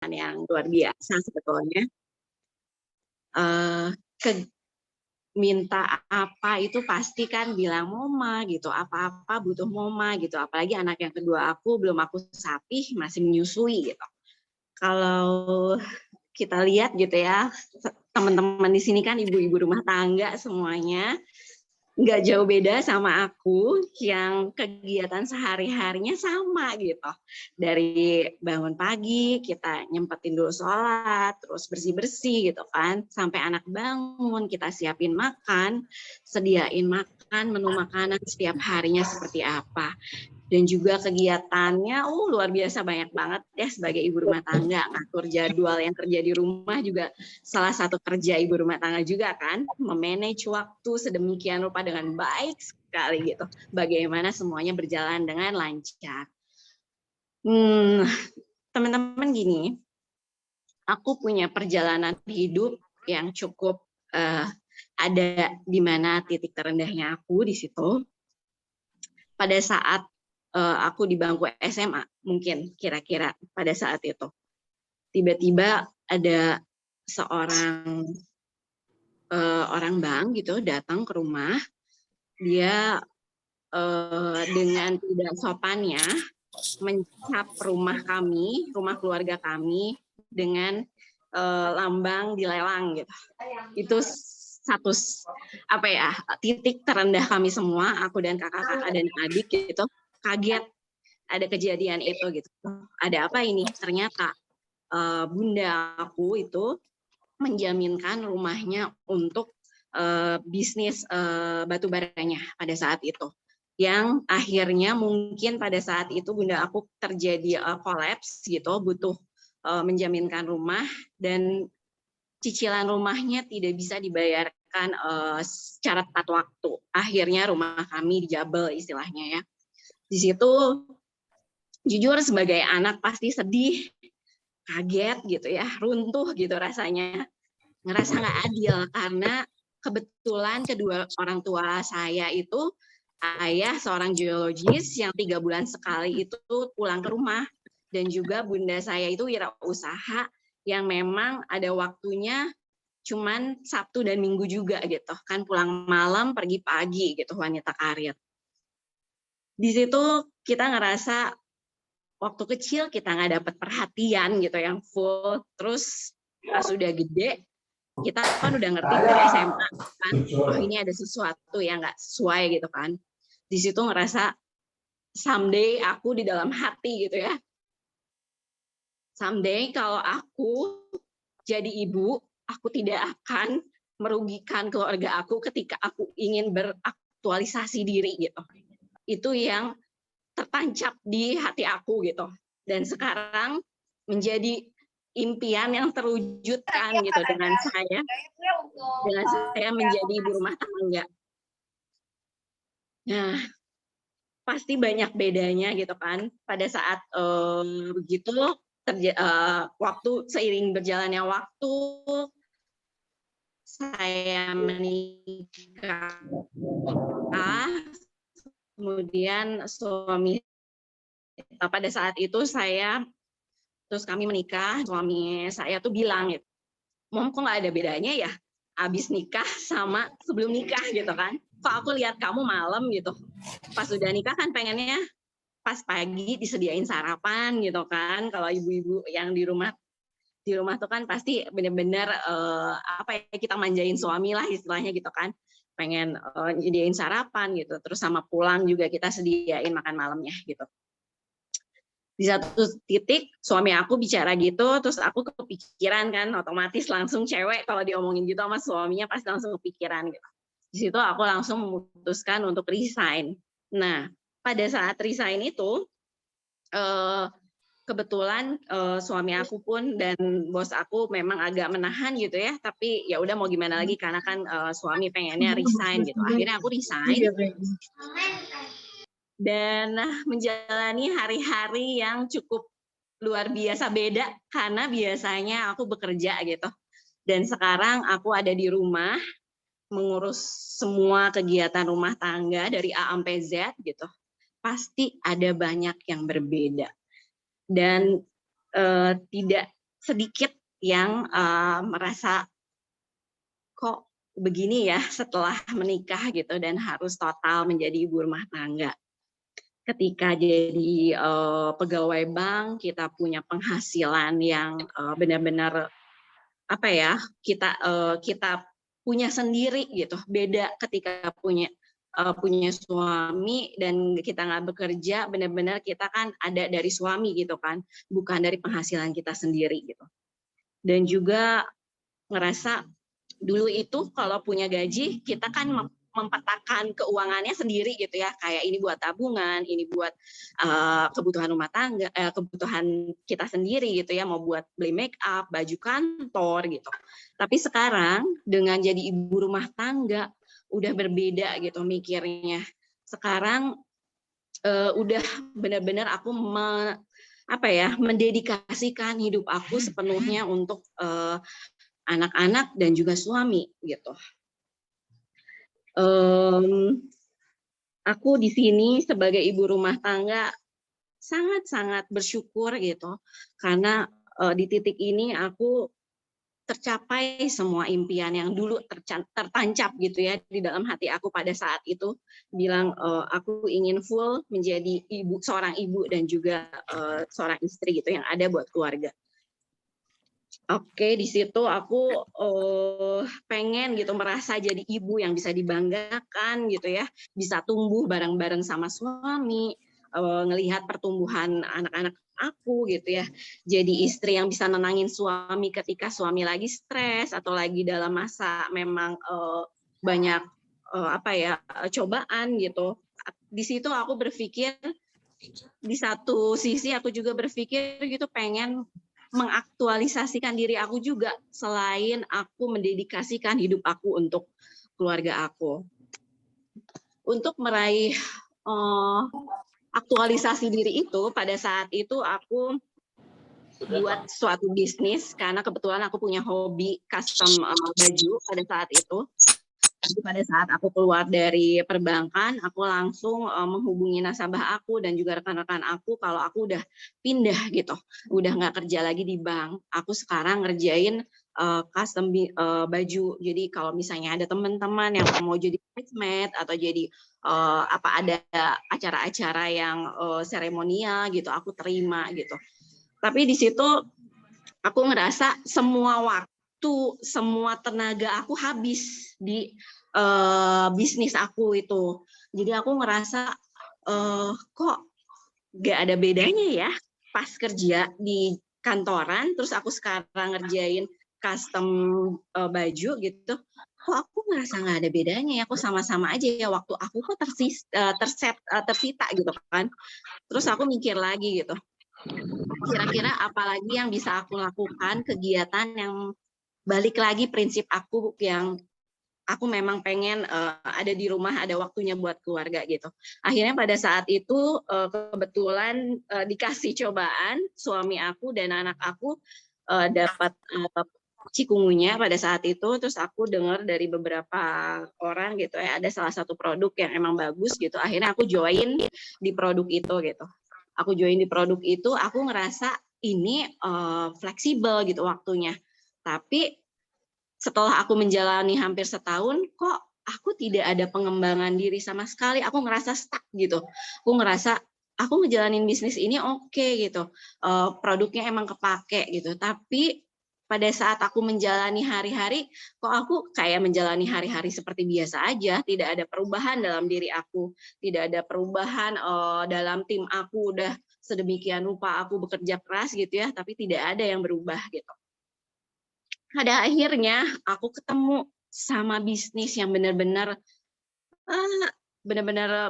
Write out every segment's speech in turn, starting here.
yang luar biasa sebetulnya. Minta apa itu pasti kan bilang mama gitu, apa-apa butuh mama gitu, apalagi anak yang kedua aku belum aku sapih, masih menyusui gitu. Kalau kita lihat gitu ya, teman-teman di sini kan ibu-ibu rumah tangga semuanya, nggak jauh beda sama aku yang kegiatan sehari-harinya sama gitu. Dari bangun pagi, kita nyempetin dulu sholat, terus bersih-bersih gitu kan. Sampai anak bangun, kita siapin makan, sediain makan, menu makanan setiap harinya seperti apa. Dan juga kegiatannya luar biasa banyak banget ya sebagai ibu rumah tangga, ngatur jadwal yang kerja di rumah juga salah satu kerja ibu rumah tangga juga kan, memanage waktu sedemikian rupa dengan baik sekali gitu, bagaimana semuanya berjalan dengan lancar. Teman-teman gini, aku punya perjalanan hidup yang cukup ada di mana titik terendahnya aku di situ pada saat aku di bangku SMA, mungkin kira-kira pada saat itu. Tiba-tiba ada seorang orang bank gitu datang ke rumah, dia dengan tidak sopannya mencap rumah kami, rumah keluarga kami dengan lambang dilelang gitu. Itu satu titik terendah kami semua, aku dan kakak-kakak dan adik gitu, kaget ada kejadian itu gitu. Ada apa ini? Ternyata bunda aku itu menjaminkan rumahnya untuk bisnis batu baranya pada saat itu. Yang akhirnya mungkin pada saat itu bunda aku terjadi kolaps gitu, butuh menjaminkan rumah dan cicilan rumahnya tidak bisa dibayarkan secara tepat waktu. Akhirnya rumah kami dijabel istilahnya ya. Di situ jujur sebagai anak pasti sedih, kaget gitu ya, runtuh gitu rasanya. Ngerasa nggak adil karena kebetulan kedua orang tua saya itu ayah seorang geologis yang 3 bulan sekali itu pulang ke rumah. Dan juga bunda saya itu wirausaha yang memang ada waktunya cuman Sabtu dan Minggu juga gitu kan, pulang malam pergi pagi gitu, wanita karir. Di situ kita ngerasa waktu kecil kita nggak dapat perhatian gitu yang full, terus pas udah gede kita kan udah ngerti dari SMA kan, ini ada sesuatu yang nggak sesuai gitu kan. Di situ ngerasa someday aku di dalam hati gitu ya, someday kalau aku jadi ibu, aku tidak akan merugikan keluarga aku ketika aku ingin beraktualisasi diri gitu. Itu yang tertancap di hati aku gitu. Dan sekarang menjadi impian yang terwujudkan gitu dengan saya menjadi ibu rumah tangga. Nah, pasti banyak bedanya gitu kan pada saat begitu waktu seiring berjalannya waktu saya menikah, kemudian suami pada saat itu terus kami menikah, suami saya tuh bilang gitu, Mom kok nggak ada bedanya ya abis nikah sama sebelum nikah gitu kan, kok aku lihat kamu malam gitu, pas udah nikah kan pengennya pas pagi disediain sarapan gitu kan. Kalau ibu-ibu yang di rumah tuh kan pasti benar-benar kita manjain suami lah istilahnya gitu kan, pengen nyediain sarapan gitu, terus sama pulang juga kita sediain makan malamnya gitu. Di satu titik suami aku bicara gitu, terus aku kepikiran kan, otomatis langsung cewek kalau diomongin gitu sama suaminya pasti langsung kepikiran gitu. Di situ aku langsung memutuskan untuk resign. Nah, pada saat resign itu kebetulan suami aku pun dan bos aku memang agak menahan gitu ya, tapi ya udah mau gimana lagi karena kan suami pengennya resign gitu. Akhirnya aku resign dan menjalani hari-hari yang cukup luar biasa beda karena biasanya aku bekerja gitu. Dan sekarang aku ada di rumah mengurus semua kegiatan rumah tangga dari A sampai Z gitu. Pasti ada banyak yang berbeda. Dan tidak sedikit yang merasa kok begini ya setelah menikah gitu dan harus total menjadi ibu rumah tangga. Ketika jadi pegawai bank, kita punya penghasilan yang benar-benar apa ya, kita punya sendiri gitu. Beda ketika punya suami dan kita nggak bekerja, benar-benar kita kan ada dari suami gitu kan, bukan dari penghasilan kita sendiri gitu. Dan juga ngerasa dulu itu kalau punya gaji kita kan mempetakan keuangannya sendiri gitu ya, kayak ini buat tabungan, ini buat kebutuhan rumah tangga, kebutuhan kita sendiri gitu ya, mau buat beli make up, baju kantor gitu. Tapi sekarang dengan jadi ibu rumah tangga udah berbeda gitu mikirnya. Sekarang udah benar-benar aku mendedikasikan hidup aku sepenuhnya untuk anak-anak dan juga suami gitu. Aku di sini sebagai ibu rumah tangga sangat-sangat bersyukur gitu, karena di titik ini aku tercapai semua impian yang dulu tertancap gitu ya di dalam hati aku pada saat itu, bilang aku ingin full menjadi seorang ibu dan juga seorang istri gitu yang ada buat keluarga. Oke, di situ aku pengen gitu merasa jadi ibu yang bisa dibanggakan gitu ya, bisa tumbuh bareng-bareng sama suami, ngelihat pertumbuhan anak-anak aku gitu ya. Jadi istri yang bisa nenangin suami ketika suami lagi stres atau lagi dalam masa memang banyak cobaan gitu. Di situ aku berpikir, di satu sisi aku juga berpikir gitu pengen mengaktualisasikan diri aku juga selain aku mendedikasikan hidup aku untuk keluarga aku. Untuk meraih aktualisasi diri itu, pada saat itu aku buat suatu bisnis karena kebetulan aku punya hobi custom baju pada saat itu. Jadi pada saat aku keluar dari perbankan, aku langsung menghubungi nasabah aku dan juga rekan-rekan aku kalau aku udah pindah gitu, udah nggak kerja lagi di bank. Aku sekarang ngerjain custom baju. Jadi kalau misalnya ada teman-teman yang mau jadi bridesmaid atau jadi ada acara-acara yang seremonial gitu, aku terima gitu. Tapi di situ aku ngerasa semua waktu, semua tenaga aku habis di bisnis aku itu. Jadi aku ngerasa kok gak ada bedanya ya pas kerja di kantoran, terus aku sekarang ngerjain custom baju gitu. Kok aku ngerasa nggak ada bedanya ya, kok sama-sama aja ya, waktu aku kok tersita gitu kan. Terus aku mikir lagi gitu, kira-kira apalagi yang bisa aku lakukan, kegiatan yang balik lagi prinsip aku yang aku memang pengen ada di rumah, ada waktunya buat keluarga gitu. Akhirnya pada saat itu kebetulan dikasih cobaan, suami aku dan anak aku dapat cikungunya pada saat itu, terus aku dengar dari beberapa orang gitu ya, ada salah satu produk yang emang bagus gitu. Akhirnya aku join di produk itu gitu. Aku join di produk itu, aku ngerasa ini fleksibel gitu waktunya. Tapi setelah aku menjalani hampir setahun, kok aku tidak ada pengembangan diri sama sekali. Aku ngerasa stuck gitu. Aku ngerasa aku ngejalanin bisnis ini oke gitu. Produknya emang kepake gitu. Tapi pada saat aku menjalani hari-hari, kok aku kayak menjalani hari-hari seperti biasa aja. Tidak ada perubahan dalam diri aku. Tidak ada perubahan dalam tim aku. Udah sedemikian rupa aku bekerja keras gitu ya, tapi tidak ada yang berubah gitu. Pada akhirnya aku ketemu sama bisnis yang benar-benar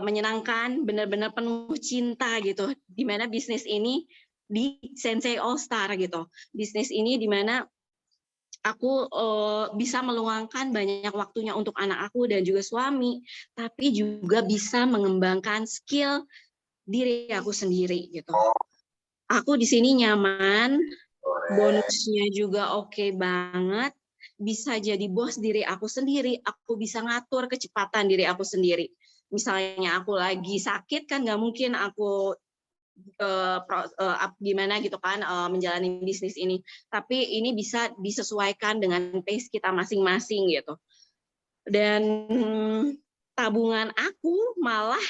menyenangkan, benar-benar penuh cinta gitu. Di mana bisnis ini di Sensei All Star gitu. Bisnis ini di mana aku bisa meluangkan banyak waktunya untuk anak aku dan juga suami, tapi juga bisa mengembangkan skill diri aku sendiri gitu. Aku di sini nyaman, bonusnya juga oke banget, bisa jadi bos diri aku sendiri, aku bisa ngatur kecepatan diri aku sendiri. Misalnya aku lagi sakit kan nggak mungkin aku gimana gitu kan menjalani bisnis ini. Tapi ini bisa disesuaikan dengan pace kita masing-masing gitu. Dan tabungan aku malah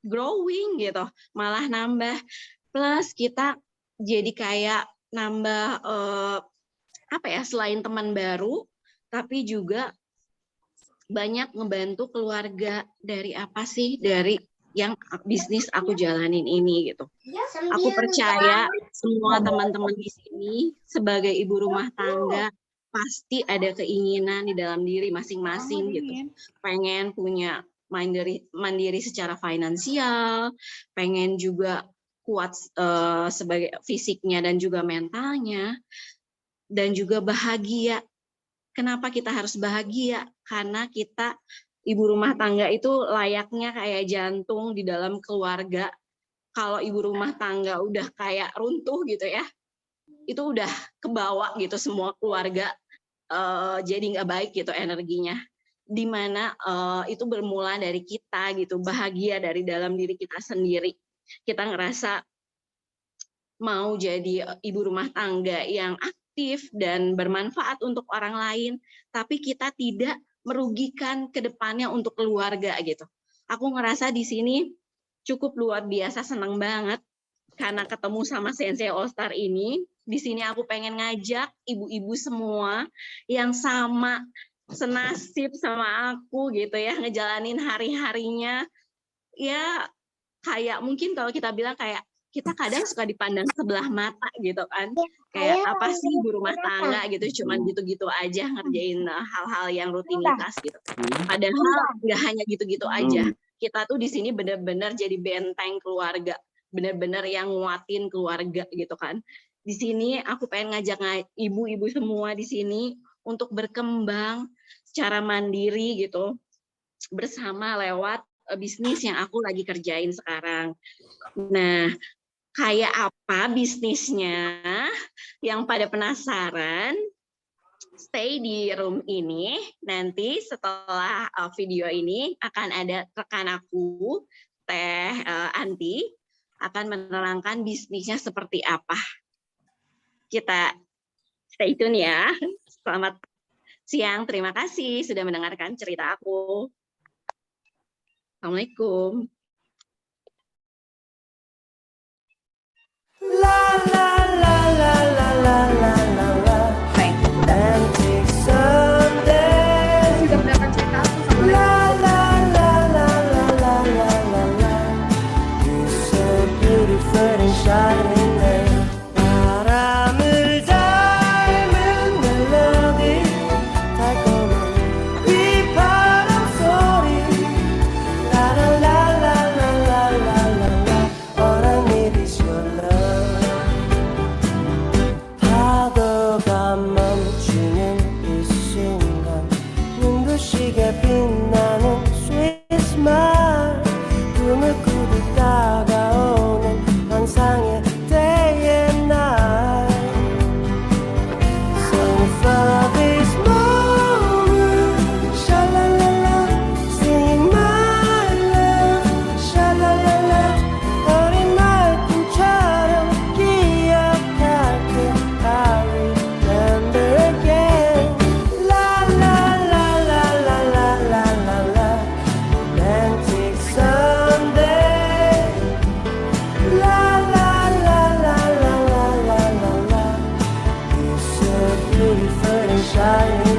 growing gitu, malah nambah. Plus kita jadi kayak nambah selain teman baru, tapi juga banyak ngebantu keluarga dari yang bisnis aku jalanin ini gitu. Aku percaya semua teman-teman di sini sebagai ibu rumah tangga pasti ada keinginan di dalam diri masing-masing gitu. Pengen punya mandiri secara finansial, pengen juga kuat sebagai fisiknya dan juga mentalnya, dan juga bahagia. Kenapa kita harus bahagia? Karena kita ibu rumah tangga itu layaknya kayak jantung di dalam keluarga. Kalau ibu rumah tangga udah kayak runtuh gitu ya, itu udah kebawa gitu semua keluarga, jadi nggak baik gitu energinya. Dimana itu bermula dari kita gitu, bahagia dari dalam diri kita sendiri. Kita ngerasa mau jadi ibu rumah tangga yang aktif dan bermanfaat untuk orang lain, tapi kita tidak merugikan ke depannya untuk keluarga gitu. Aku ngerasa di sini cukup luar biasa, senang banget karena ketemu sama Sensei All Star ini. Di sini aku pengen ngajak ibu-ibu semua yang sama senasib sama aku gitu ya, ngejalanin hari-harinya. Ya kayak mungkin kalau kita bilang kayak kita kadang suka dipandang sebelah mata gitu kan, kayak apa sih ibu rumah tangga gitu, cuman gitu-gitu aja ngerjain hal-hal yang rutinitas gitu. Padahal nggak hanya gitu-gitu aja, kita tuh di sini benar-benar jadi benteng keluarga, benar-benar yang nguatin keluarga gitu kan. Di sini aku pengen ngajak ibu-ibu semua di sini untuk berkembang secara mandiri gitu bersama lewat bisnis yang aku lagi kerjain sekarang. Nah, kayak apa bisnisnya? Yang pada penasaran, stay di room ini. Nanti setelah video ini akan ada rekan aku, Teh Anti, akan menerangkan bisnisnya seperti apa. Kita stay tune ya. Selamat siang, terima kasih sudah mendengarkan cerita aku. Assalamualaikum. La la la la la la la la la. Romantic Sunday. La la la la la la la la la. It's a beautiful and shining day. 바람을 닮은 멜로디, 달콤한 휘파람 소리. La la la la la la la la la. All I need is your love. 파도가 멈추는 이 순간, 눈부시게 빛나는 sweet smile. 꿈을 꾸듯 다가오는 환상의 day and night. Sing for this moment, sha-la-la-la. Sing my love, sha-la-la-la. 어린 날 꿈처럼 기억할게. I remember again. La la la la la la la la la. Romantic Sunday. La la la la la la la la la. It's so beautiful and shining.